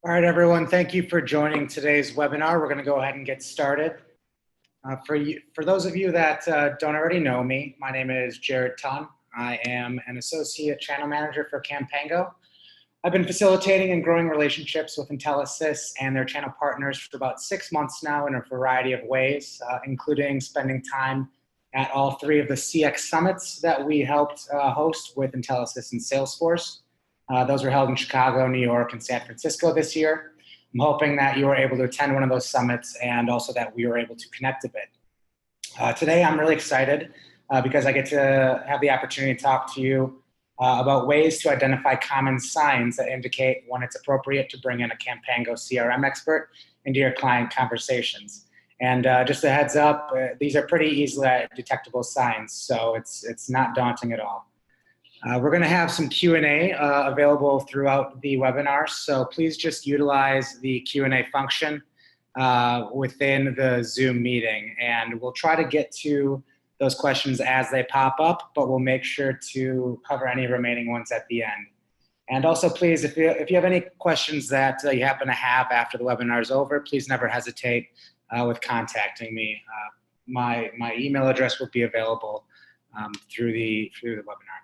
All right, everyone, thank you for joining today's webinar. We're going to go ahead and get started. For those of you that don't already know me, my name is Jared Tun. I am an associate channel manager for Canpango. I've been facilitating and growing relationships with Intelisys and their channel partners for about 6 months now in a variety of ways, including spending time at all 3 of the CX summits that we helped host with Intelisys and Salesforce. Those were held in Chicago, New York, and San Francisco this year. I'm hoping that you were able to attend one of those summits and also that we were able to connect a bit. Today, I'm really excited because I get to have the opportunity to talk to you about ways to identify common signs that indicate when it's appropriate to bring in a Canpango CRM expert into your client conversations. And just a heads up, these are pretty easily detectable signs, so it's not daunting at all. We're going to have some Q&A available throughout the webinar, so please just utilize the Q&A function within the Zoom meeting, and we'll try to get to those questions as they pop up, but we'll make sure to cover any remaining ones at the end. And also, please, if you have any questions that you happen to have after the webinar is over, please never hesitate with contacting me. My email address will be available through the webinar.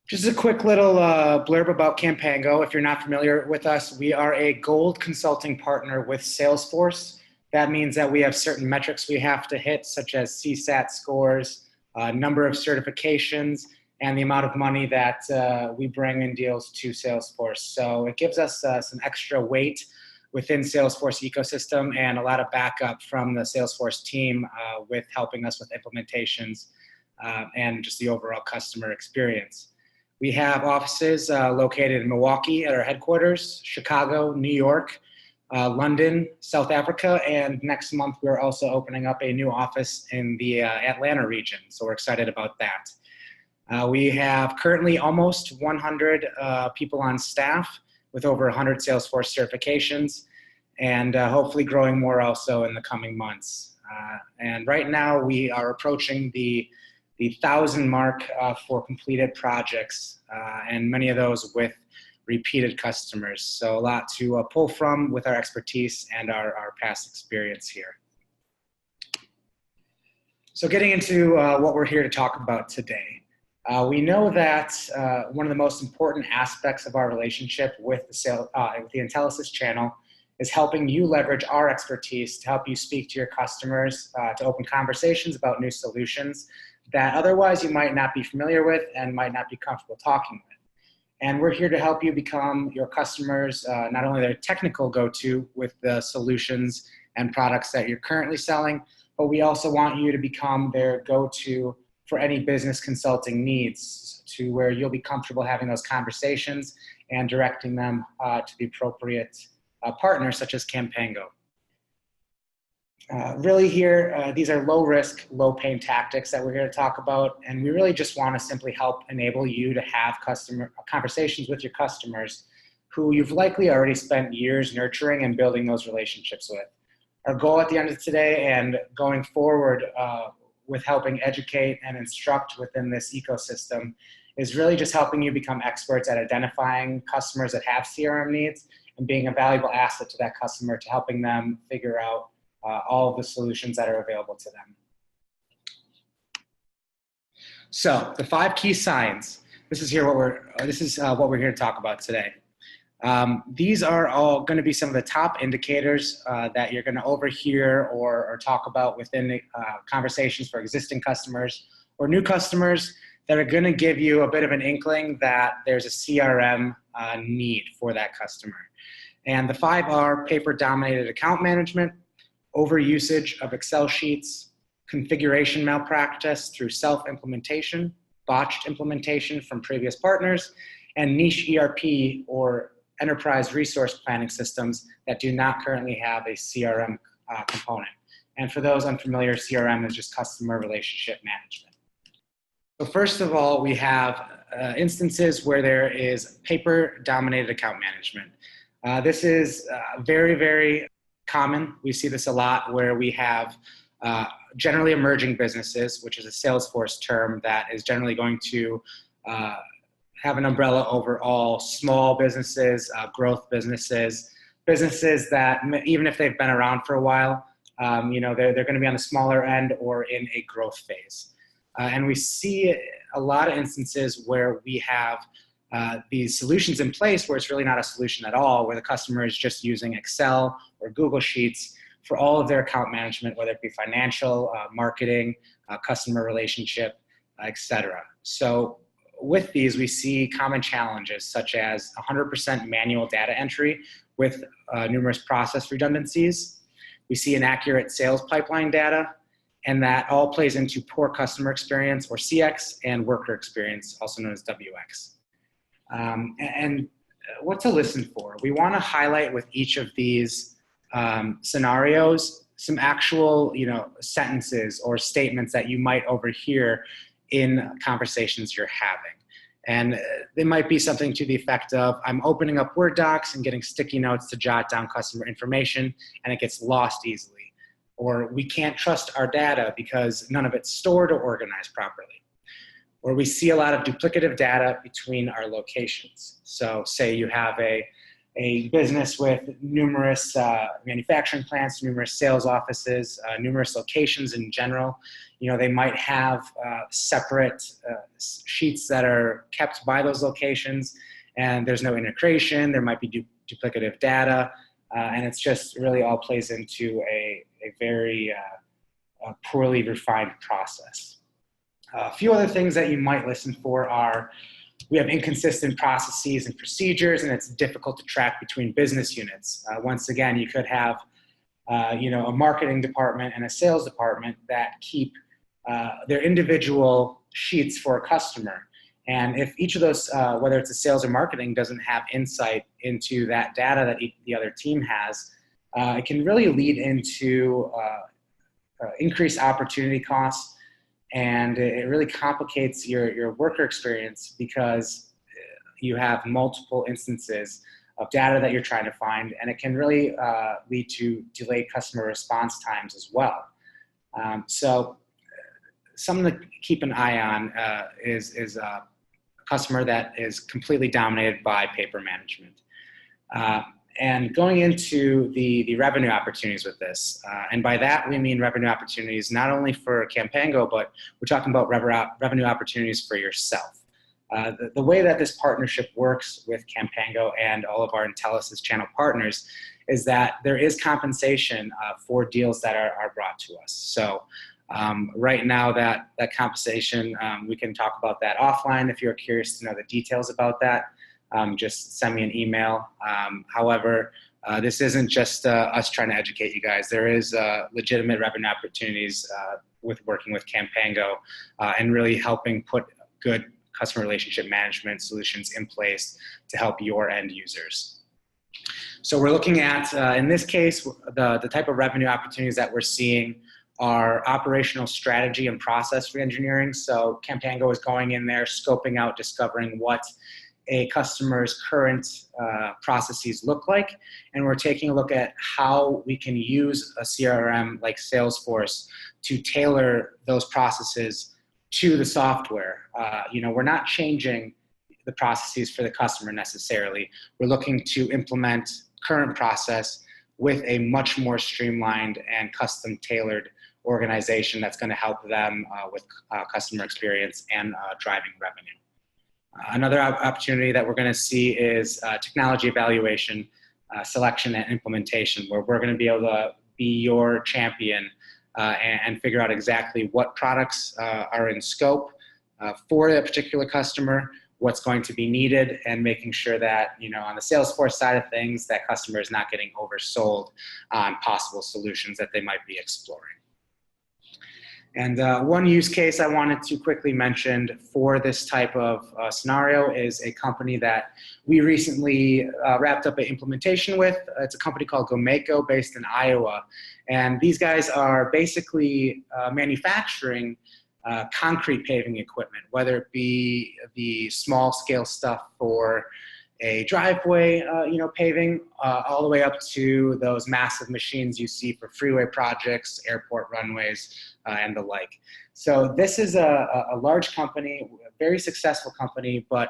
Just a quick little blurb about Canpango. If you're not familiar with us, we are a gold consulting partner with Salesforce. That means that we have certain metrics we have to hit, such as CSAT scores, number of certifications, and the amount of money that we bring in deals to Salesforce. So it gives us some extra weight within Salesforce ecosystem and a lot of backup from the Salesforce team with helping us with implementations and just the overall customer experience. We have offices located in Milwaukee at our headquarters, Chicago, New York, London, South Africa, and next month we're also opening up a new office in the Atlanta region, so we're excited about that. We have currently almost 100 people on staff with over 100 Salesforce certifications, and hopefully growing more also in the coming months. And right now we are approaching the 1,000 mark for completed projects, and many of those with repeated customers. So a lot to pull from with our expertise and our past experience here. So getting into what we're here to talk about today. We know that one of the most important aspects of our relationship with the Intelisys channel is helping you leverage our expertise to help you speak to your customers, to open conversations about new solutions that otherwise you might not be familiar with and might not be comfortable talking with. And we're here to help you become your customers, not only their technical go-to with the solutions and products that you're currently selling, but we also want you to become their go-to for any business consulting needs, to where you'll be comfortable having those conversations and directing them to the appropriate partners such as Canpango. Really here, these are low risk, low pain tactics that we're here to talk about, and we really just want to simply help enable you to have conversations with your customers who you've likely already spent years nurturing and building those relationships with. Our goal at the end of today and going forward with helping educate and instruct within this ecosystem is really just helping you become experts at identifying customers that have CRM needs and being a valuable asset to that customer to helping them figure out all of the solutions that are available to them. So the 5 key signs. This is what we're here to talk about today. These are all going to be some of the top indicators that you're going to overhear or talk about within the conversations for existing customers or new customers that are going to give you a bit of an inkling that there's a CRM need for that customer. And the 5 are paper-dominated account management, overusage of Excel sheets, configuration malpractice through self-implementation, botched implementation from previous partners, and niche ERP or enterprise resource planning systems that do not currently have a CRM component. And for those unfamiliar, CRM is just customer relationship management. So first of all, we have instances where there is paper-dominated account management. This is very, very common. We see this a lot where we have generally emerging businesses, which is a Salesforce term that is generally going to have an umbrella over all small businesses, growth businesses, businesses that even if they've been around for a while, they're going to be on the smaller end or in a growth phase. And we see a lot of instances where we have these solutions in place where it's really not a solution at all, where the customer is just using Excel or Google Sheets for all of their account management, whether it be financial, marketing, customer relationship, etc. So with these, we see common challenges such as 100% manual data entry with numerous process redundancies. We see inaccurate sales pipeline data, and that all plays into poor customer experience, or CX, and worker experience, also known as WX. And what to listen for? We want to highlight with each of these scenarios some actual, sentences or statements that you might overhear in conversations you're having. And they might be something to the effect of, I'm opening up Word docs and getting sticky notes to jot down customer information, and it gets lost easily. Or we can't trust our data because none of it's stored or organized properly. Or we see a lot of duplicative data between our locations. So say you have a business with numerous manufacturing plants, numerous sales offices, numerous locations in general. They might have separate sheets that are kept by those locations, and there's no integration. There might be duplicative data, and it's just really all plays into a very poorly refined process. A few other things that you might listen for are, we have inconsistent processes and procedures, and it's difficult to track between business units. Once again, you could have a marketing department and a sales department that keep their individual sheets for a customer. And if each of those, whether it's a sales or marketing, doesn't have insight into that data that the other team has, it can really lead into increased opportunity costs, and it really complicates your worker experience because you have multiple instances of data that you're trying to find, and it can really lead to delayed customer response times as well. So something to keep an eye on is a customer that is completely dominated by paper management. And going into the revenue opportunities with this, and by that we mean revenue opportunities not only for Canpango, but we're talking about revenue opportunities for yourself. The way that this partnership works with Canpango and all of our Intelisys channel partners is that there is compensation for deals that are brought to us. So right now that compensation, we can talk about that offline. If you're curious to know the details about that, just send me an email. However, this isn't just us trying to educate you guys. There is legitimate revenue opportunities with working with Canpango and really helping put good customer relationship management solutions in place to help your end users. So we're looking at, in this case, the type of revenue opportunities that we're seeing are operational strategy and process reengineering. So Canpango is going in there, scoping out, discovering what a customer's current processes look like, and we're taking a look at how we can use a CRM like Salesforce to tailor those processes to the software. We're not changing the processes for the customer necessarily. We're looking to implement current process with a much more streamlined and custom tailored organization that's going to help them with customer experience and driving revenue. Another opportunity that we're going to see is technology evaluation, selection, and implementation, where we're going to be able to be your champion and figure out exactly what products are in scope for a particular customer, what's going to be needed, and making sure that, on the Salesforce side of things, that customer is not getting oversold on possible solutions that they might be exploring. And one use case I wanted to quickly mention for this type of scenario is a company that we recently wrapped up an implementation with. It's a company called Gomeco based in Iowa. And these guys are basically manufacturing concrete paving equipment, whether it be the small scale stuff for a driveway, paving, all the way up to those massive machines you see for freeway projects, airport runways, and the like. So this is a large company, a very successful company, but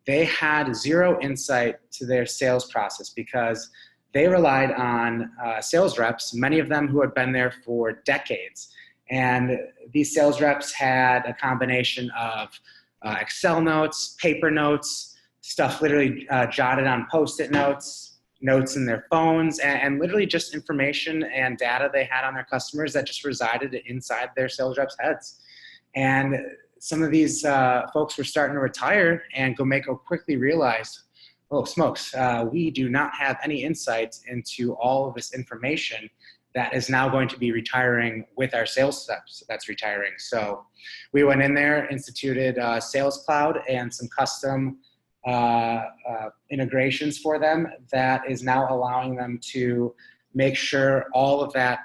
they had zero insight to their sales process because they relied on sales reps, many of them who had been there for decades. And these sales reps had a combination of Excel notes, paper notes, stuff literally jotted on Post-it notes, notes in their phones, and literally just information and data they had on their customers that just resided inside their sales reps' heads. And some of these folks were starting to retire, and Gomeko quickly realized, oh smokes, we do not have any insights into all of this information that is now going to be retiring with our sales steps that's retiring. So we went in there, instituted Sales Cloud and some custom integrations for them that is now allowing them to make sure all of that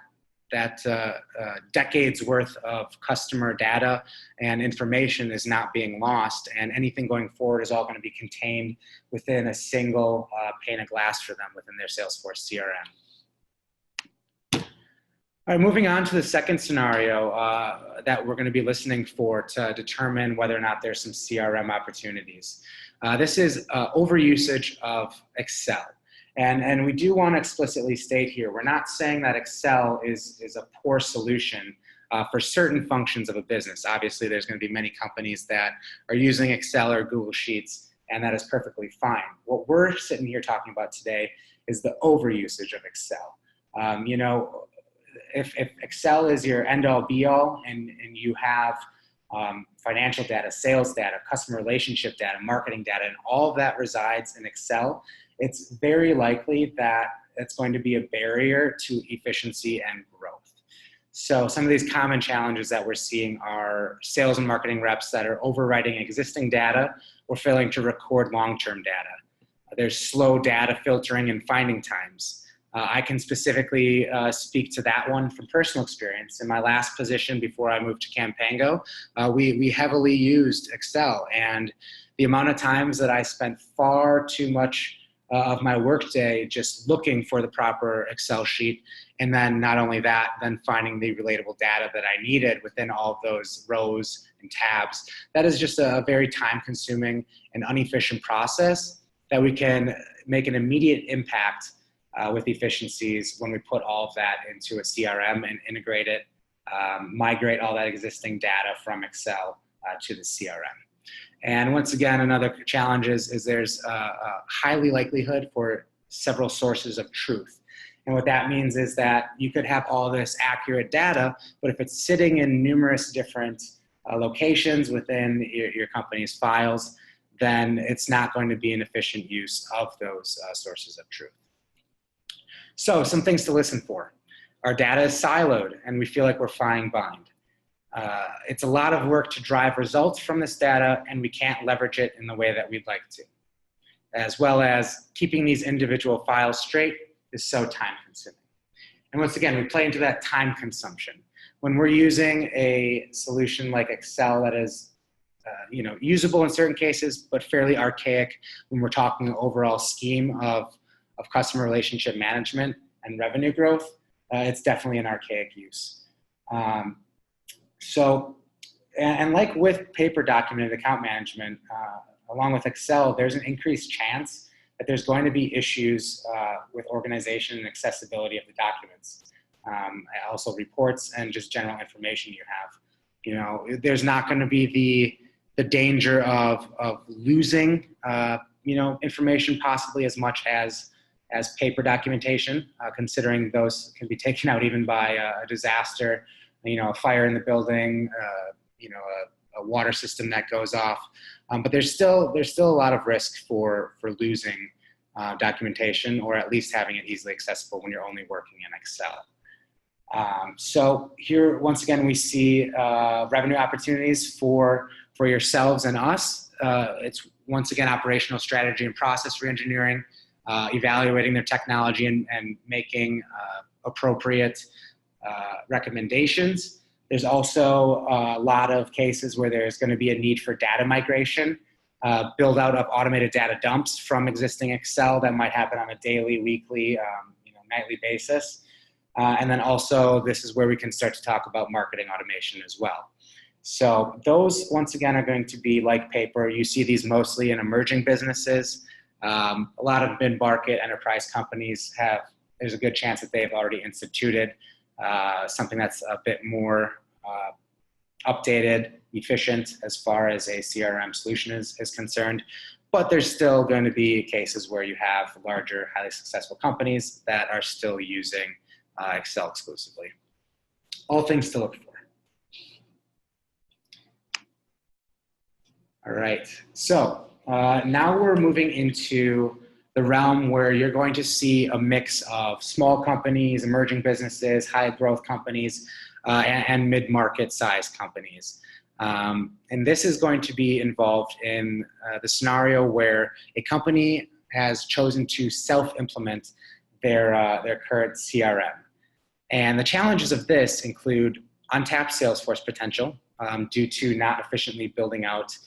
decades worth of customer data and information is not being lost, and anything going forward is all going to be contained within a single pane of glass for them within their Salesforce CRM. All right, moving on to the second scenario that we're going to be listening for to determine whether or not there's some CRM opportunities. This is overusage of Excel. And we do want to explicitly state here, we're not saying that Excel is a poor solution for certain functions of a business. Obviously, there's going to be many companies that are using Excel or Google Sheets, and that is perfectly fine. What we're sitting here talking about today is the overusage of Excel. You know, if Excel is your end-all be-all and you have financial data, sales data, customer relationship data, marketing data, and all of that resides in Excel, it's very likely that it's going to be a barrier to efficiency and growth. So some of these common challenges that we're seeing are sales and marketing reps that are overwriting existing data or failing to record long-term data. There's slow data filtering and finding times. I can specifically speak to that one from personal experience. In my last position before I moved to Canpango, we heavily used Excel, and the amount of times that I spent far too much of my workday just looking for the proper Excel sheet, and then not only that, then finding the relatable data that I needed within all of those rows and tabs. That is just a very time-consuming and inefficient process that we can make an immediate impact with efficiencies when we put all of that into a CRM and integrate it, migrate all that existing data from Excel to the CRM. And once again, another challenge is there's a highly likelihood for several sources of truth. And what that means is that you could have all this accurate data, but if it's sitting in numerous different locations within your company's files, then it's not going to be an efficient use of those sources of truth. So some things to listen for. Our data is siloed and we feel like we're flying blind. It's a lot of work to drive results from this data, and we can't leverage it in the way that we'd like to. As well as keeping these individual files straight is so time consuming. And once again, we play into that time consumption. When we're using a solution like Excel that is usable in certain cases, but fairly archaic when we're talking overall scheme of customer relationship management and revenue growth, it's definitely an archaic use. And like with paper documented account management, along with Excel, there's an increased chance that there's going to be issues with organization and accessibility of the documents. Also reports and just general information you have. You know, there's not going to be the danger of losing, information possibly as much as paper documentation, considering those can be taken out even by a disaster, a fire in the building, a water system that goes off. But there's still a lot of risk for losing documentation, or at least having it easily accessible when you're only working in Excel. So here, once again, we see revenue opportunities for yourselves and us. It's once again operational strategy and process reengineering, evaluating their technology and making appropriate recommendations. There's also a lot of cases where there's going to be a need for data migration, build out of automated data dumps from existing Excel that might happen on a daily, weekly, nightly basis. And then also this is where we can start to talk about marketing automation as well. So those, once again, are going to be like paper. You see these mostly in emerging businesses. A lot of mid-market enterprise companies there's a good chance that they've already instituted something that's a bit more updated, efficient as far as a CRM solution is concerned. But there's still going to be cases where you have larger, highly successful companies that are still using Excel exclusively. All things to look for. All right, so now we're moving into the realm where you're going to see a mix of small companies, emerging businesses, high growth companies, and mid-market size companies. And this is going to be involved in the scenario where a company has chosen to self-implement their current CRM. And the challenges of this include untapped Salesforce potential due to not efficiently building out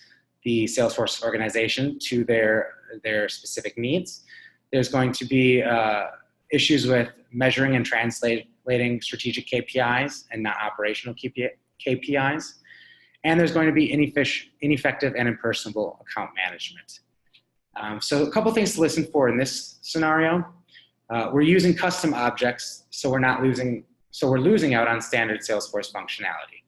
the Salesforce organization to their specific needs. There's going to be issues with measuring and translating strategic KPIs and not operational KPIs. And there's going to be ineffective and impersonal account management. So a couple things to listen for in this scenario. We're using custom objects, so we're losing out on standard Salesforce functionality.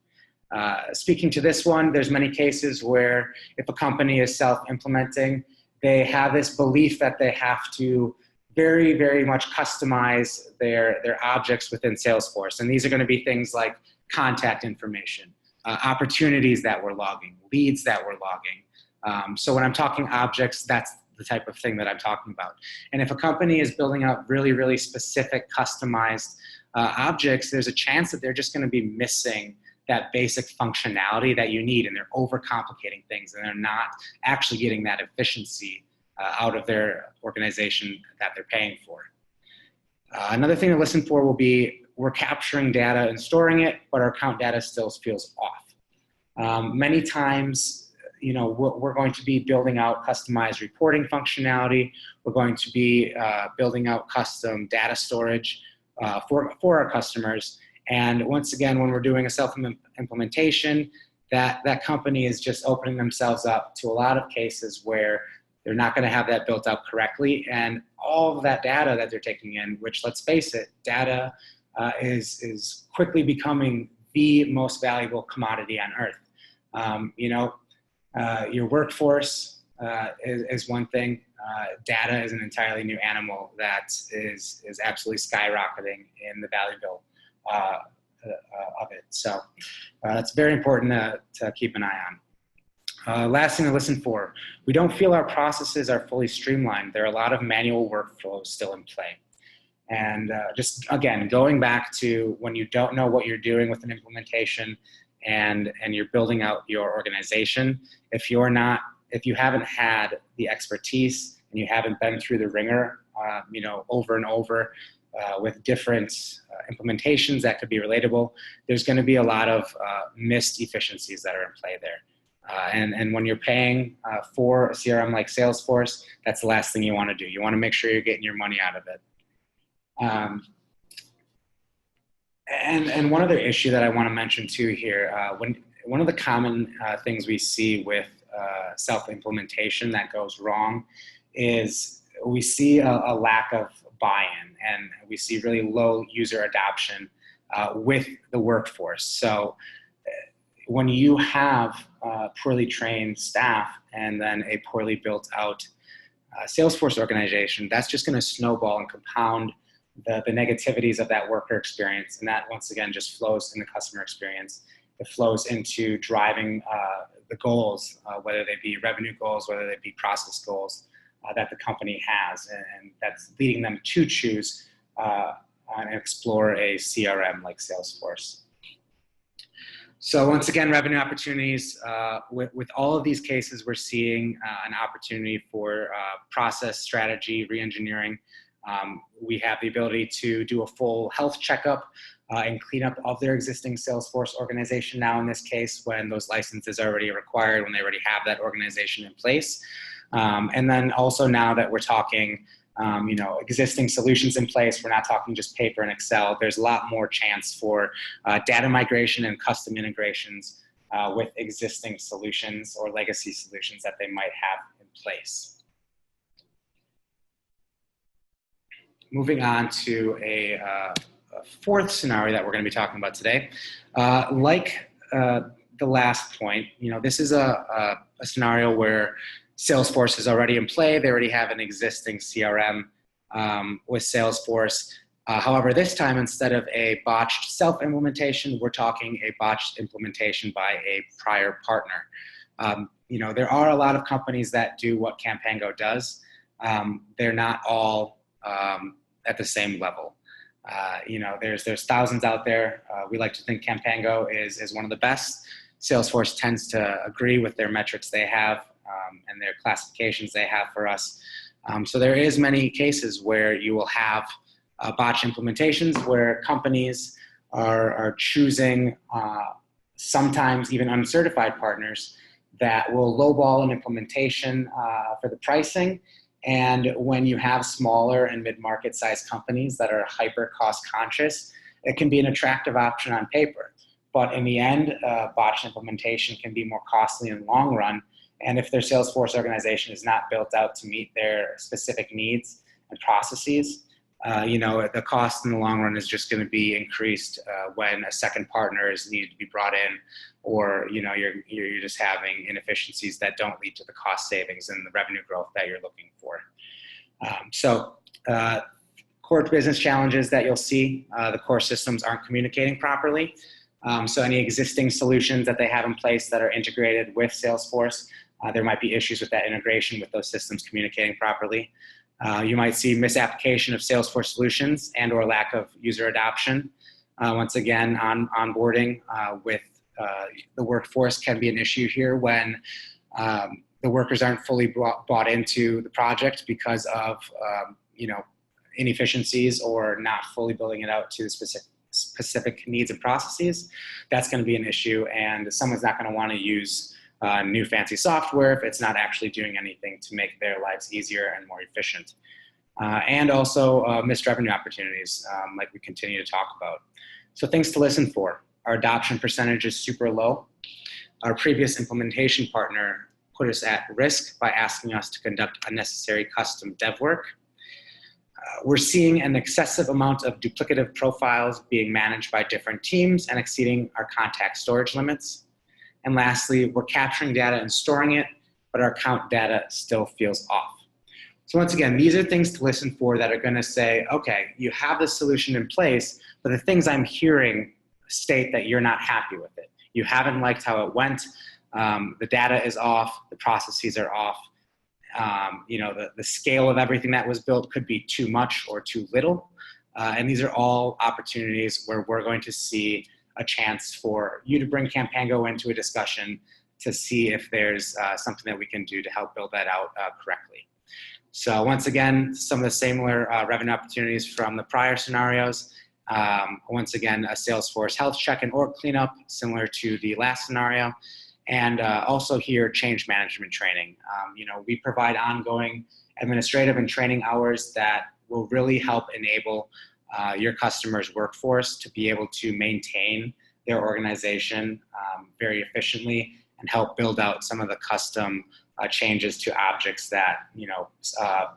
Speaking to this one, there's many cases where if a company is self-implementing, they have this belief that they have to very, very much customize their objects within Salesforce. And these are going to be things like contact information, opportunities that we're logging, leads that we're logging. So when I'm talking objects, that's the type of thing that I'm talking about. And if a company is building out really, really specific customized objects, there's a chance that they're just going to be missing that basic functionality that you need, and they're overcomplicating things, and they're not actually getting that efficiency out of their organization that they're paying for. Another thing to listen for will be we're capturing data and storing it, but our account data still feels off. Many times, we're going to be building out customized reporting functionality. We're going to be building out custom data storage for our customers. And once again, when we're doing a self-implementation, that company is just opening themselves up to a lot of cases where they're not going to have that built out correctly. And all of that data that they're taking in, which, let's face it, data is quickly becoming the most valuable commodity on earth. Your workforce is one thing. Data is an entirely new animal that is absolutely skyrocketing in the value bill of it. So it's very important to keep an eye on. Last thing to listen for, we don't feel our processes are fully streamlined. There are a lot of manual workflows still in play. And just, again, going back to when you don't know what you're doing with an implementation and you're building out your organization, if you haven't had the expertise and you haven't been through the ringer, over and over, with different implementations that could be relatable, there's going to be a lot of missed efficiencies that are in play there. And when you're paying for a CRM like Salesforce, that's the last thing you want to do. You want to make sure you're getting your money out of it. And one other issue that I want to mention too here, one of the common things we see with self-implementation that goes wrong is we see a lack of buy-in, and we see really low user adoption with the workforce. So when you have poorly trained staff and then a poorly built out Salesforce organization, that's just going to snowball and compound the negativities of that worker experience. And that, once again, just flows in the customer experience. It flows into driving the goals, whether they be revenue goals, whether they be process goals that the company has. And that's leading them to choose and explore a CRM like Salesforce. So once again, revenue opportunities. With all of these cases, we're seeing an opportunity for process strategy, re-engineering. We have the ability to do a full health checkup and cleanup of their existing Salesforce organization now in this case, when those licenses are already required, when they already have that organization in place. And then also now that we're talking existing solutions in place, we're not talking just paper and Excel, there's a lot more chance for data migration and custom integrations with existing solutions or legacy solutions that they might have in place. Moving on to a fourth scenario that we're going to be talking about today. Like the last point, this is a scenario where Salesforce is already in play. They already have an existing CRM with Salesforce. However, this time, instead of a botched self-implementation, we're talking a botched implementation by a prior partner. There are a lot of companies that do what Canpango does. They're not all at the same level. There's thousands out there. We like to think Canpango is one of the best. Salesforce tends to agree with their metrics they have and their classifications they have for us. So there is many cases where you will have botch implementations where companies are choosing sometimes even uncertified partners that will lowball an implementation for the pricing. And when you have smaller and mid-market sized companies that are hyper cost conscious, it can be an attractive option on paper. But in the end, botched implementation can be more costly in the long run. And if their Salesforce organization is not built out to meet their specific needs and processes, the cost in the long run is just going to be increased when a second partner is needed to be brought in, or you're just having inefficiencies that don't lead to the cost savings and the revenue growth that you're looking for. Core business challenges that you'll see: the core systems aren't communicating properly. So any existing solutions that they have in place that are integrated with Salesforce, there might be issues with that integration with those systems communicating properly. You might see misapplication of Salesforce solutions and or lack of user adoption. Once again, onboarding with the workforce can be an issue here when the workers aren't fully bought into the project because of inefficiencies or not fully building it out to the specific needs and processes. That's going to be an issue, and someone's not going to want to use new fancy software if it's not actually doing anything to make their lives easier and more efficient. And also missed revenue opportunities, like we continue to talk about. So things to listen for: our adoption percentage is super low. Our previous implementation partner put us at risk by asking us to conduct unnecessary custom dev work. We're seeing an excessive amount of duplicative profiles being managed by different teams and exceeding our contact storage limits. And lastly, we're capturing data and storing it, but our account data still feels off. So once again, these are things to listen for that are going to say, okay, you have this solution in place, but the things I'm hearing state that you're not happy with it. You haven't liked how it went. The data is off. The processes are off. The scale of everything that was built could be too much or too little. And these are all opportunities where we're going to see a chance for you to bring Canpango into a discussion to see if there's something that we can do to help build that out correctly. So once again, some of the similar revenue opportunities from the prior scenarios. Once again, a Salesforce health check and org cleanup, similar to the last scenario. And also here, change management training. We provide ongoing administrative and training hours that will really help enable your customer's workforce to be able to maintain their organization very efficiently and help build out some of the custom changes to objects that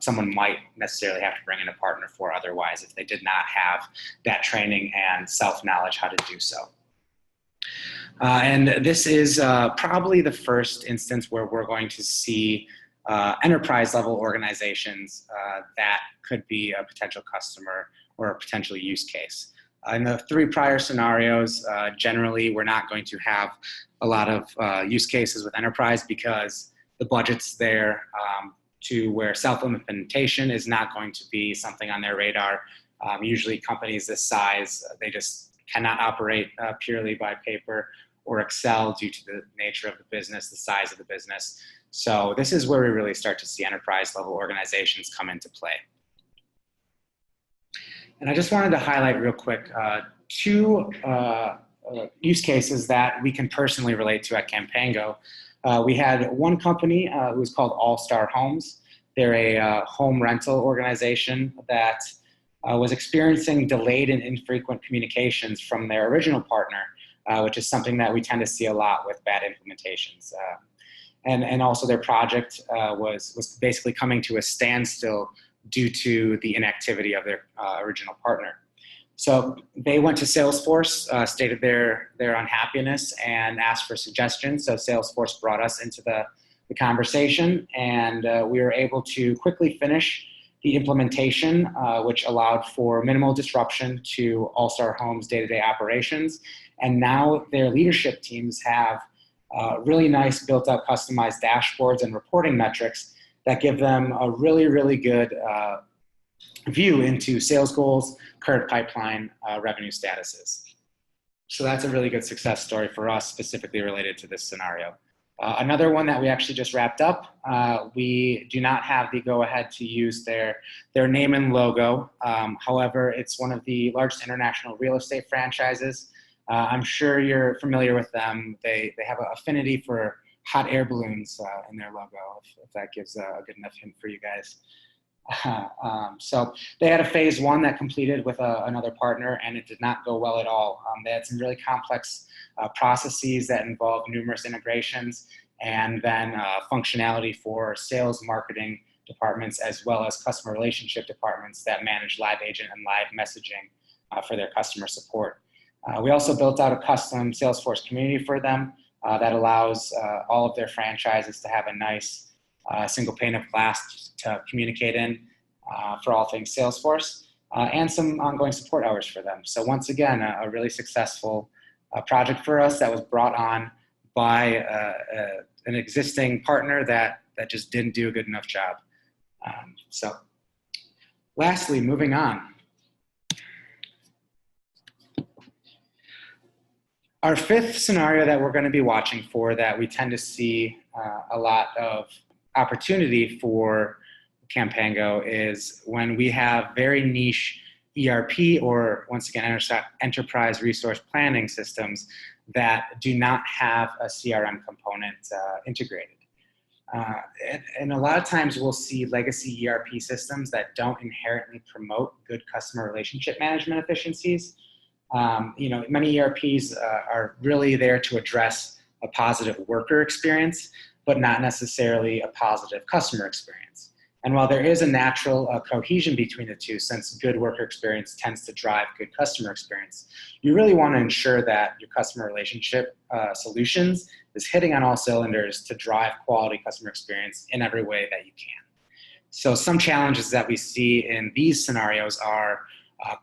someone might necessarily have to bring in a partner for otherwise if they did not have that training and self-knowledge how to do so. And this is probably the first instance where we're going to see enterprise level organizations that could be a potential customer or a potential use case. In the three prior scenarios, generally we're not going to have a lot of use cases with enterprise because the budget's there to where self-implementation is not going to be something on their radar. Usually companies this size, they just cannot operate purely by paper or Excel due to the nature of the business, the size of the business. So this is where we really start to see enterprise level organizations come into play. And I just wanted to highlight real quick two use cases that we can personally relate to at Canpango. We had one company who was called All Star Homes. They're a home rental organization that was experiencing delayed and infrequent communications from their original partner which is something that we tend to see a lot with bad implementations. And also their project was basically coming to a standstill due to the inactivity of their original partner. So they went to Salesforce, stated their unhappiness, and asked for suggestions. So Salesforce brought us into the conversation, and we were able to quickly finish the implementation, which allowed for minimal disruption to All-Star Home's day-to-day operations. And now their leadership teams have really nice built-out customized dashboards and reporting metrics that give them a really, really good view into sales goals, current pipeline, revenue statuses. So that's a really good success story for us, specifically related to this scenario. Another one that we actually just wrapped up, we do not have the go-ahead to use their name and logo. However, it's one of the largest international real estate franchises. I'm sure you're familiar with them. They have an affinity for hot air balloons in their logo, if that gives a good enough hint for you guys. So they had a phase one that completed with another partner, and it did not go well at all. They had some really complex processes that involved numerous integrations, and then functionality for sales, marketing departments, as well as customer relationship departments that manage live agent and live messaging for their customer support. We also built out a custom Salesforce community for them that allows all of their franchises to have a nice single pane of glass to communicate in for all things Salesforce, and some ongoing support hours for them. So once again, a really successful project for us that was brought on by an existing partner that just didn't do a good enough job. So lastly, moving on. Our fifth scenario that we're going to be watching for, that we tend to see a lot of opportunity for Canpango, is when we have very niche ERP or, once again, enterprise resource planning systems that do not have a CRM component integrated. And a lot of times we'll see legacy ERP systems that don't inherently promote good customer relationship management efficiencies. Many ERPs are really there to address a positive worker experience, but not necessarily a positive customer experience. And while there is a natural cohesion between the two, since good worker experience tends to drive good customer experience, you really want to ensure that your customer relationship solutions is hitting on all cylinders to drive quality customer experience in every way that you can. So some challenges that we see in these scenarios are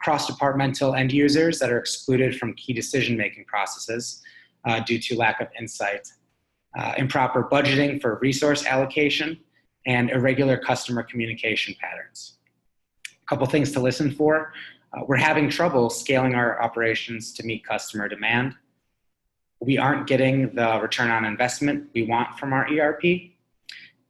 cross-departmental end users that are excluded from key decision-making processes due to lack of insight, improper budgeting for resource allocation, and irregular customer communication patterns. A couple things to listen for. We're having trouble scaling our operations to meet customer demand. We aren't getting the return on investment we want from our ERP,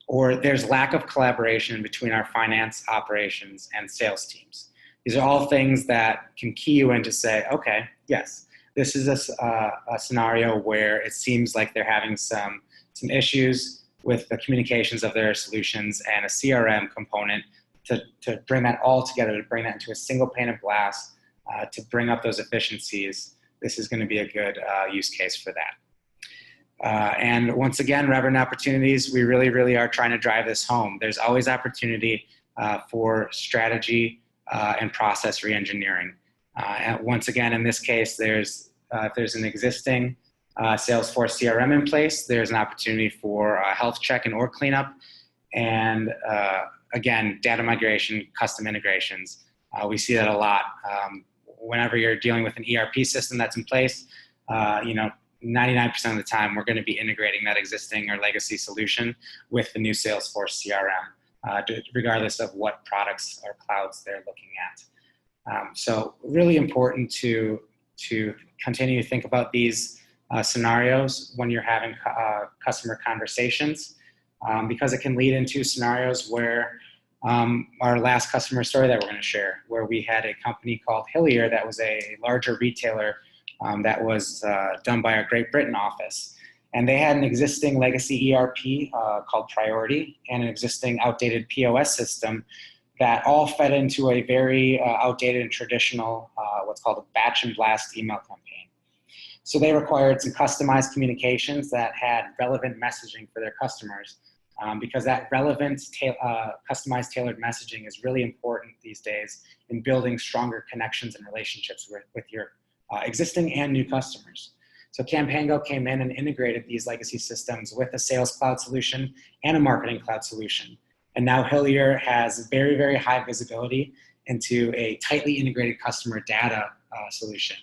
or there's lack of collaboration between our finance, operations, and sales teams. These are all things that can key you in to say, okay, yes, this is a scenario where it seems like they're having some issues with the communications of their solutions and a CRM component to bring that all together, to bring that into a single pane of glass, to bring up those efficiencies. This is going to be a good use case for that. And once again, revenue opportunities, we really, really are trying to drive this home. There's always opportunity for strategy and process reengineering. And once again, in this case, if there's an existing Salesforce CRM in place, there's an opportunity for health check and org cleanup. And again, data migration, custom integrations. We see that a lot. Whenever you're dealing with an ERP system that's in place, 99% of the time, we're going to be integrating that existing or legacy solution with the new Salesforce CRM, regardless of what products or clouds they're looking at. So really important to continue to think about these scenarios when you're having customer conversations, because it can lead into scenarios where our last customer story that we're going to share, where we had a company called Hillier that was a larger retailer that was done by our Great Britain office. And they had an existing legacy ERP called Priority and an existing outdated POS system that all fed into a very outdated and traditional, what's called a batch and blast email campaign. So they required some customized communications that had relevant messaging for their customers, because that relevant, customized, tailored messaging is really important these days in building stronger connections and relationships with your existing and new customers. So Canpango came in and integrated these legacy systems with a Sales Cloud solution and a Marketing Cloud solution. And now Hillier has very, very high visibility into a tightly integrated customer data solution.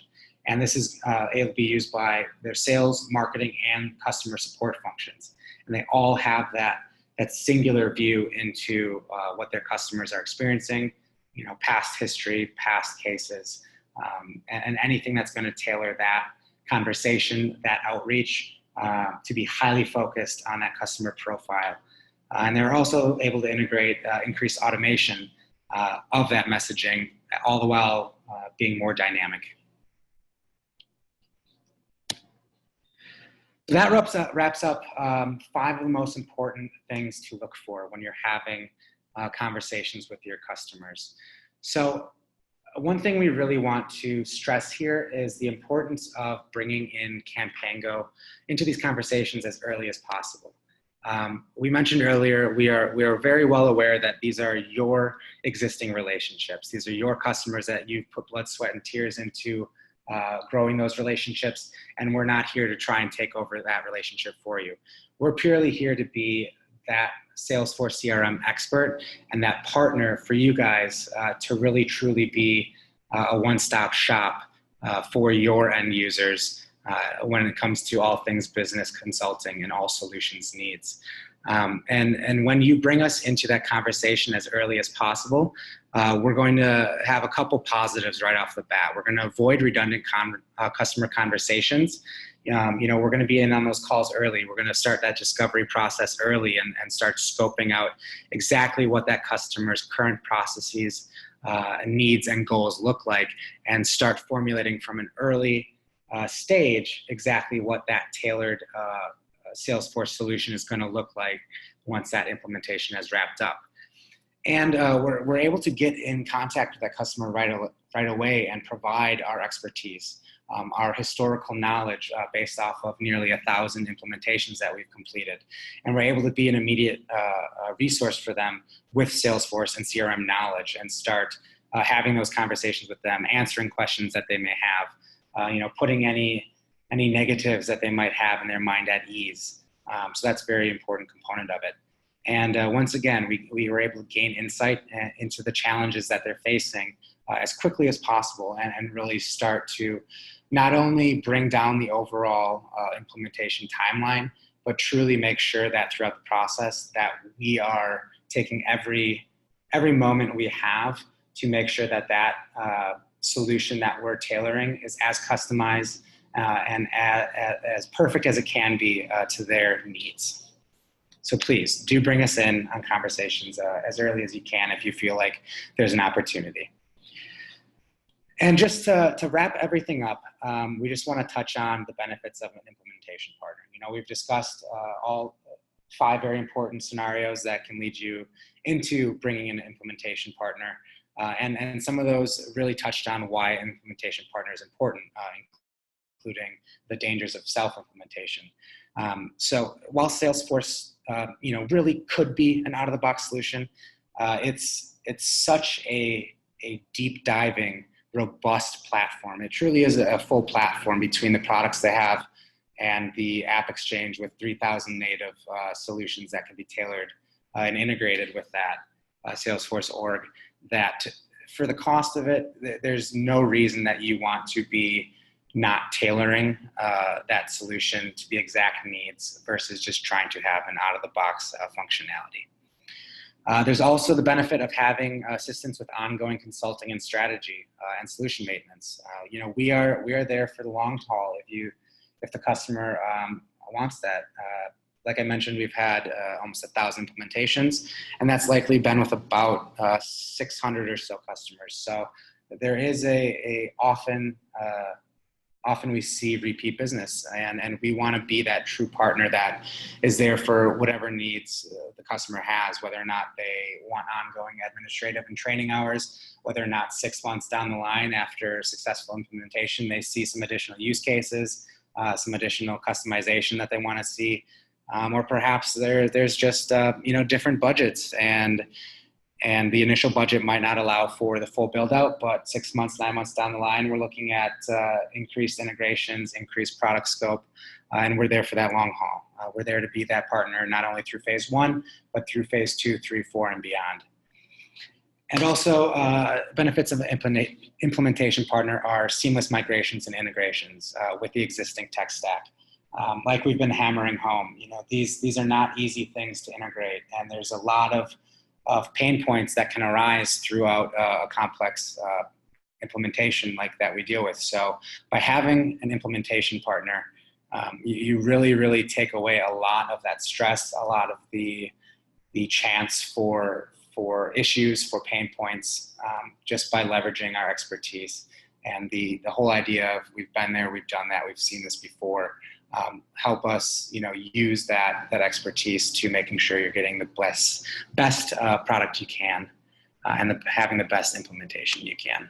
And this is able to be used by their sales, marketing, and customer support functions. And they all have that singular view into what their customers are experiencing, past history, past cases, and anything that's going to tailor that conversation, that outreach, to be highly focused on that customer profile. And they're also able to integrate increased automation of that messaging, all the while being more dynamic. So that wraps up 5 of the most important things to look for when you're having conversations with your customers. So one thing we really want to stress here is the importance of bringing in Canpango into these conversations as early as possible. We mentioned earlier, we are very well aware that these are your existing relationships. These are your customers that you've put blood, sweat, and tears into growing those relationships, and we're not here to try and take over that relationship for you. We're purely here to be that Salesforce CRM expert and that partner for you guys to really truly be a one-stop shop for your end users when it comes to all things business consulting and all solutions needs. And when you bring us into that conversation as early as possible, we're going to have a couple positives right off the bat. We're going to avoid redundant customer conversations. We're going to be in on those calls early. We're going to start that discovery process early and start scoping out exactly what that customer's current processes, needs, and goals look like, and start formulating from an early stage exactly what that tailored Salesforce solution is going to look like once that implementation has wrapped up. And we're able to get in contact with that customer right away and provide our expertise, our historical knowledge based off of nearly 1,000 implementations that we've completed. And we're able to be an immediate resource for them with Salesforce and CRM knowledge, and start having those conversations with them, answering questions that they may have, putting any negatives that they might have in their mind at ease. So that's a very important component of it. And once again, we were able to gain insight into the challenges that they're facing as quickly as possible, and really start to not only bring down the overall implementation timeline, but truly make sure that throughout the process that we are taking every moment we have to make sure that solution that we're tailoring is as customized and as perfect as it can be to their needs. So please do bring us in on conversations as early as you can if you feel like there's an opportunity. And just to wrap everything up, we just want to touch on the benefits of an implementation partner. We've discussed all 5 very important scenarios that can lead you into bringing in an implementation partner. And some of those really touched on why an implementation partner is important, including the dangers of self-implementation. So while Salesforce, really could be an out-of-the-box solution, it's such a deep diving, robust platform. It truly is a full platform between the products they have and the App Exchange with 3,000 native solutions that can be tailored and integrated with that Salesforce org, that for the cost of it, there's no reason that you want to be not tailoring that solution to the exact needs versus just trying to have an out-of-the-box functionality. There's also the benefit of having assistance with ongoing consulting and strategy and solution maintenance. We are there for the long haul if the customer wants that. Like I mentioned, we've had almost 1,000 implementations, and that's likely been with about 600 or so customers. So there is often we see repeat business, and we want to be that true partner that is there for whatever needs the customer has, whether or not they want ongoing administrative and training hours, whether or not 6 months down the line after successful implementation, they see some additional use cases, some additional customization that they want to see, or perhaps there's just different budgets, and the initial budget might not allow for the full build out, but 6 months, 9 months down the line, we're looking at increased integrations, increased product scope, and we're there for that long haul. We're there to be that partner, not only through phase 1, but through phase 2, 3, 4, and beyond. And also, benefits of an implementation partner are seamless migrations and integrations with the existing tech stack. Like we've been hammering home, these are not easy things to integrate, and there's a lot of pain points that can arise throughout a complex implementation like that we deal with. So by having an implementation partner, you really, really take away a lot of that stress, a lot of the chance for issues, for pain points, just by leveraging our expertise. And the whole idea of we've been there, we've done that, we've seen this before, help us, use that expertise to making sure you're getting the best product you can, and having the best implementation you can.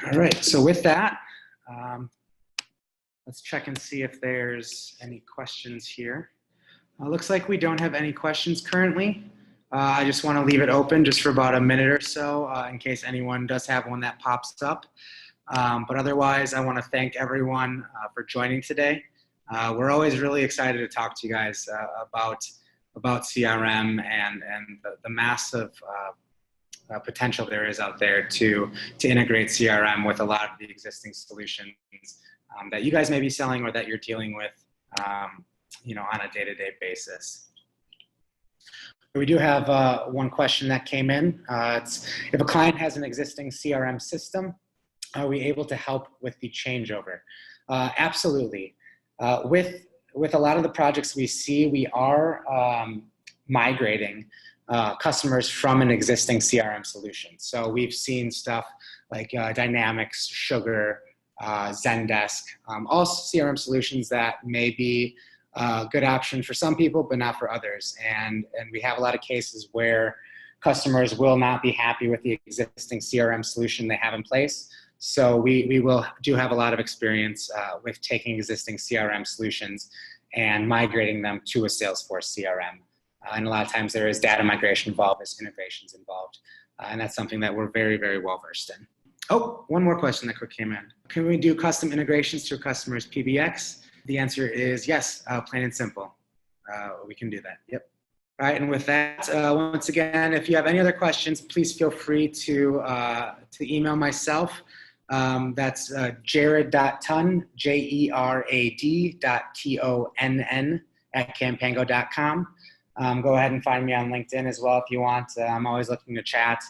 All right, so with that, let's check and see if there's any questions here. Looks like we don't have any questions currently. I just want to leave it open just for about a minute or so in case anyone does have one that pops up. But otherwise, I want to thank everyone for joining today. We're always really excited to talk to you guys about CRM and the massive potential there is out there to integrate CRM with a lot of the existing solutions that you guys may be selling or that you're dealing with on a day-to-day basis. We do have one question that came in. It's, if a client has an existing CRM system, are we able to help with the changeover? Absolutely. With a lot of the projects we see, we are migrating customers from an existing CRM solution. So we've seen stuff like Dynamics, Sugar, Zendesk, all CRM solutions that may be a good option for some people, but not for others. And we have a lot of cases where customers will not be happy with the existing CRM solution they have in place. So we do have a lot of experience with taking existing CRM solutions and migrating them to a Salesforce CRM. And a lot of times there is data migration involved, there's integrations involved. And that's something that we're very, very well versed in. Oh, one more question that came in. Can we do custom integrations to a customer's PBX? The answer is yes, plain and simple. We can do that, yep. All right, and with that, once again, if you have any other questions, please feel free to email myself. That's jared.tunn, JERAD.TONN @Canpango.com. Go ahead and find me on LinkedIn as well if you want. I'm always looking to chat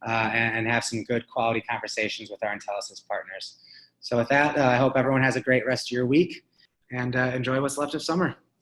and have some good quality conversations with our Intelisys partners. So with that, I hope everyone has a great rest of your week and enjoy what's left of summer.